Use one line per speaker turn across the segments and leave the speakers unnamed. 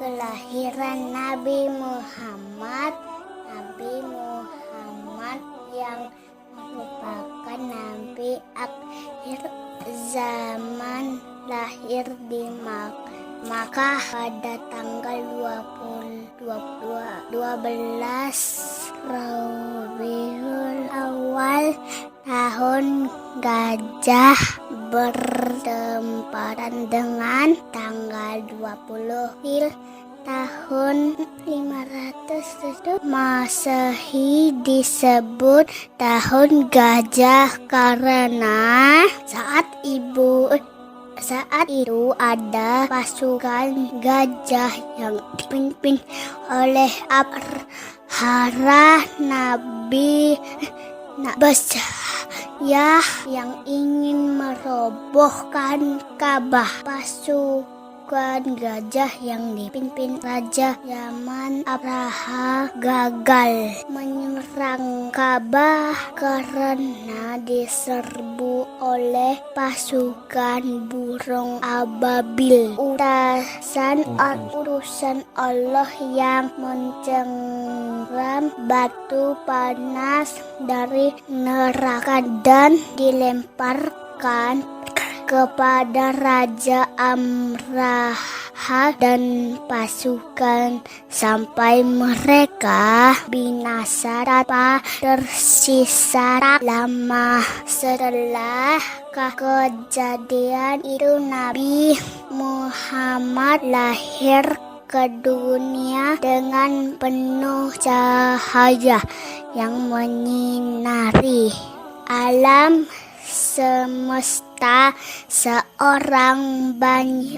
kelahiran Nabi Muhammad. Nabi Muhammad yang merupakan Nabi akhir zaman lahir di Makkah pada tanggal 12 Rabiul Awal tahun Gajah, bertepatan dengan tanggal 20 Fil tahun 500 Masehi. Disebut tahun Gajah karena saat itu ada pasukan gajah yang dipimpin oleh Abrahah Nabi Basyah yang ingin merobohkan Ka'bah. Pasukan gajah yang dipimpin Raja Yaman Abrahah gagal menyerang Ka'bah karena diserbu oleh pasukan burung ababil. Urusan Allah yang mencengram batu panas dari neraka dan dilemparkan kepada Raja Abrahah dan pasukan sampai mereka binasa tanpa tersisa. Lama setelah kejadian itu Nabi Muhammad lahir ke dunia dengan penuh cahaya yang menyinari alam semesta. Seorang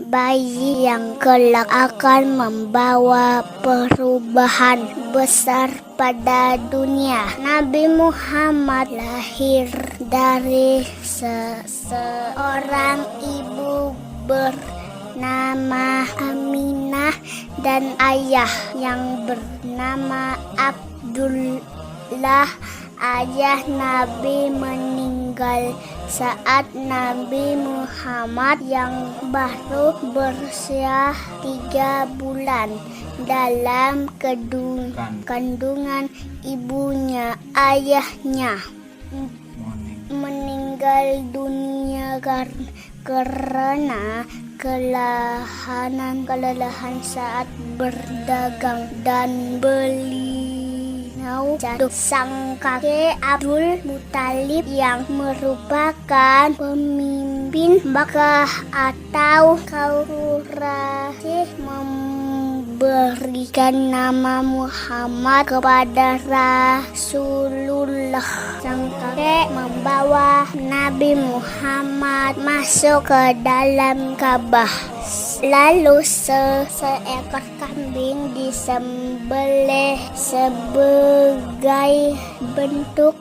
bayi yang kelak akan membawa perubahan besar pada dunia. Nabi Muhammad lahir dari seorang ibu bernama Aminah dan ayah yang bernama Abdullah. Ayah Nabi meninggal saat Nabi Muhammad yang baru berusia 3 bulan dalam kandungan ibunya. Ayahnya meninggal dunia karena kelelahan saat berdagang dan beli. Jatuh. Sang kakek Abdul Muthalib yang merupakan pemimpin Makkah atau Quraisy memberikan nama Muhammad kepada Rasulullah. Sang kakek membawa Nabi Muhammad masuk ke dalam Ka'bah. Lalu seekor kambing disembelih sebagai bentuk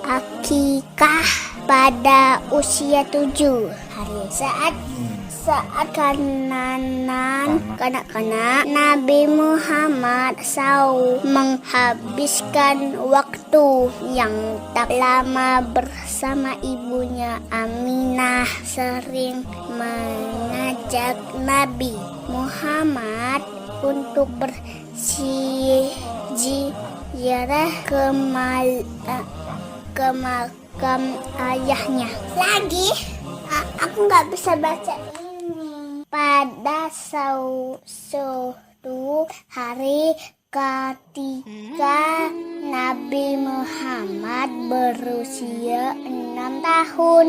akikah pada usia 7 hari. Saat kanak-kanak Nabi Muhammad SAW menghabiskan waktu yang tak lama bersama ibunya. Aminah sering mengajak Nabi Muhammad untuk berziarah ke makam ayahnya. Aku nggak bisa baca ini. Pada suatu hari ketika Nabi Muhammad berusia 6 tahun,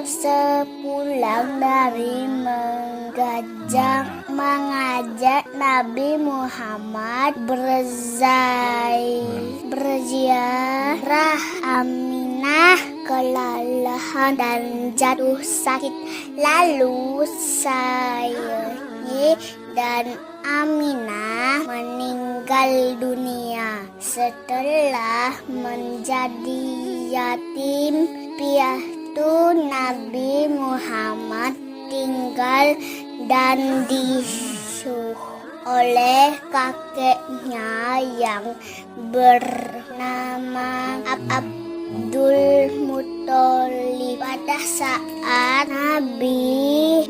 sepulang dari mengajak Nabi Muhammad berziarah. Aminah kelelahan dan jatuh sakit. Lalu Sayyid dan Aminah meninggal dunia. Setelah menjadi yatim piatu, Nabi Muhammad tinggal dan disuruh oleh kakeknya yang bernama Abdul Muthalib. Pada saat Nabi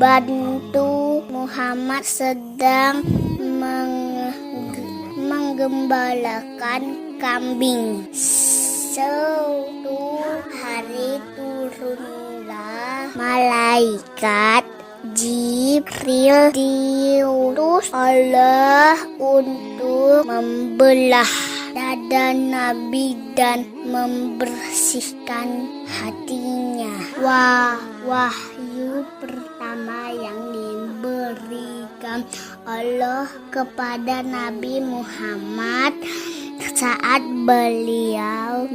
bantu Muhammad sedang menggembalakan kambing. Suatu hari turunlah malaikat Jibril diutus Allah untuk membelah dada Nabi dan membersihkan hatinya. Wahyu pertama yang diberikan Allah kepada Nabi Muhammad saat beliau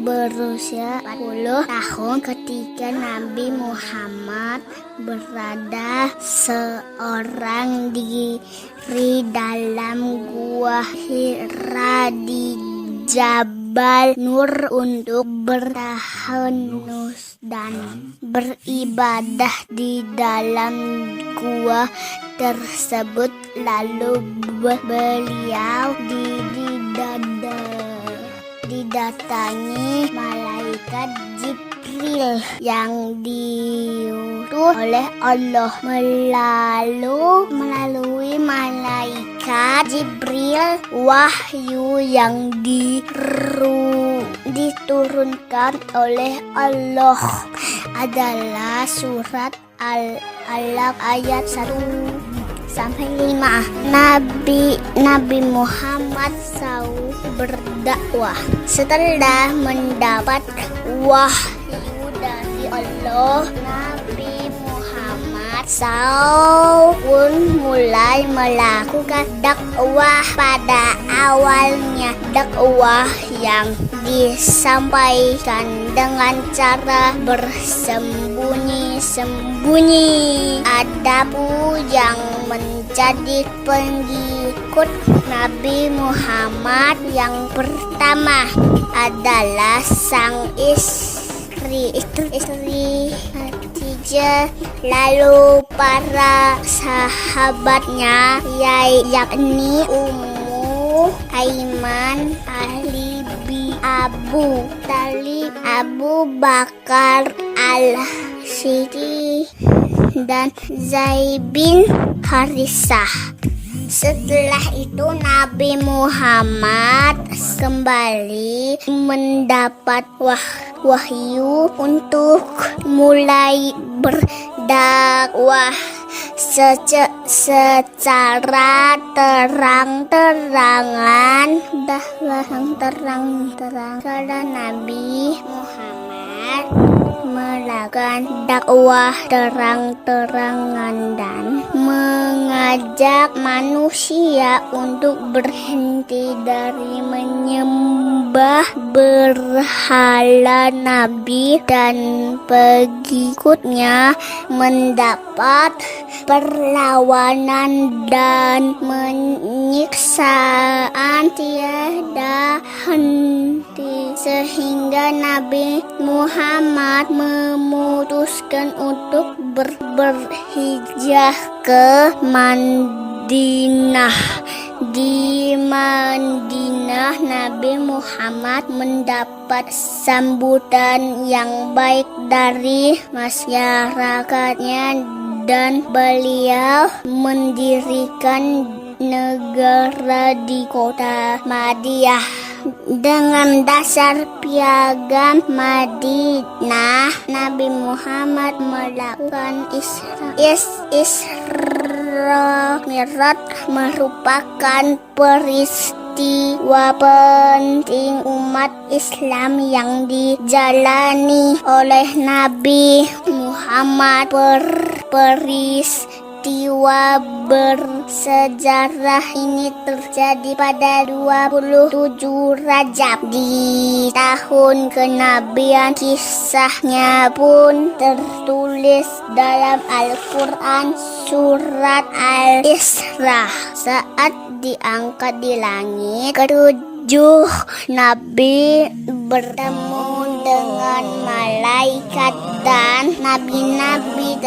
berusia 40 tahun ketika Nabi Muhammad berada seorang diri dalam gua Hira di Jabal Nur untuk bertahanus dan beribadah di dalam gua tersebut. Lalu beliau didatangi malaikat Jibril yang diutus oleh Allah. Melalui malaikat Jibril, wahyu yang diturunkan oleh Allah adalah surat Al-Alaq ayat 1-5. Nabi Muhammad SAW berdakwah. Setelah mendapat wahyu dari Allah, Nabi Muhammad SAW pun mulai melakukan dakwah. Pada awalnya dakwah yang disampaikan dengan cara bersembunyi-sembunyi. Adapun yang menjadi pengikut Nabi Muhammad yang pertama adalah sang istri Khadijah, lalu para sahabatnya yakni Ummu Aiman, Ali bin Abu Talib, Abu Bakar Al-Siddiq, dan Zaid bin Harisah. Setelah itu Nabi Muhammad kembali mendapat wahyu untuk mulai berdakwah secara terang-terangan. Karena Nabi Muhammad melakukan dakwah terang-terangan dan mengajak manusia untuk berhenti dari menyembah berhala. Nabi dan pengikutnya mendapat perlawanan dan penyiksaan tiada henti, sehingga Nabi Muhammad memutuskan untuk berhijrah ke Madinah. Di Madinah, Nabi Muhammad mendapat sambutan yang baik dari masyarakatnya dan beliau mendirikan negara di kota Madinah. Dengan dasar piagam Madinah, Nabi Muhammad melakukan Isra Mi'raj, merupakan peristiwa penting umat Islam yang dijalani oleh Nabi Muhammad. Peristiwa bersejarah ini terjadi pada 27 Rajab di tahun kenabian. Kisahnya pun tertulis dalam Al-Quran surat Al-Isra. Saat diangkat di langit, ketujuh Nabi bertemu dengan malaikat dan nabi-nabi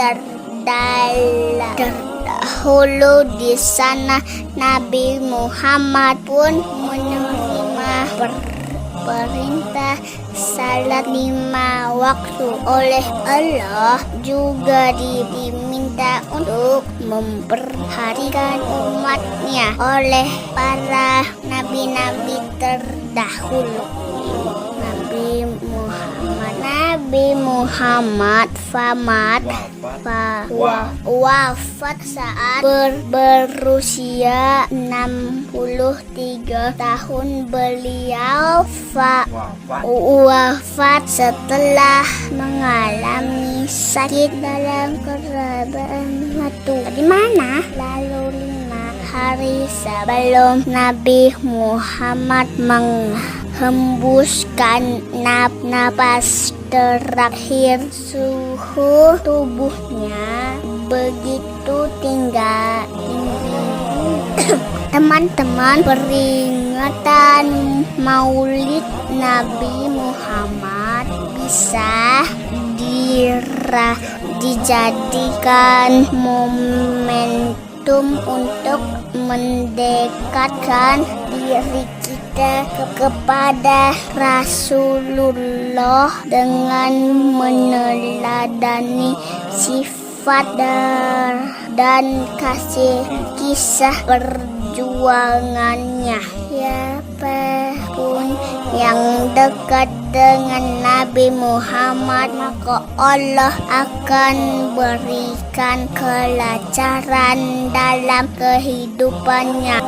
terdahulu di sana. Nabi Muhammad pun menerima perintah salat 5 waktu. Oleh Allah juga diminta untuk memperhatikan umatnya oleh para nabi-nabi terdahulu. Nabi Muhammad wafat saat berusia 63 tahun. Beliau wafat setelah mengalami sakit dalam kerabaan matu. Di mana? Lalu 5 hari sebelum Nabi Muhammad menghembuskan napas terakhir, suhu tubuhnya begitu tinggi. Teman-teman, peringatan Maulid Nabi Muhammad bisa dijadikan momentum untuk mendekatkan diri kita kepada Rasulullah dengan meneladani sifat dan kasih kisah perjuangannya. Siapapun yang dekat dengan Nabi Muhammad, maka Allah akan berikan kelancaran dalam kehidupannya.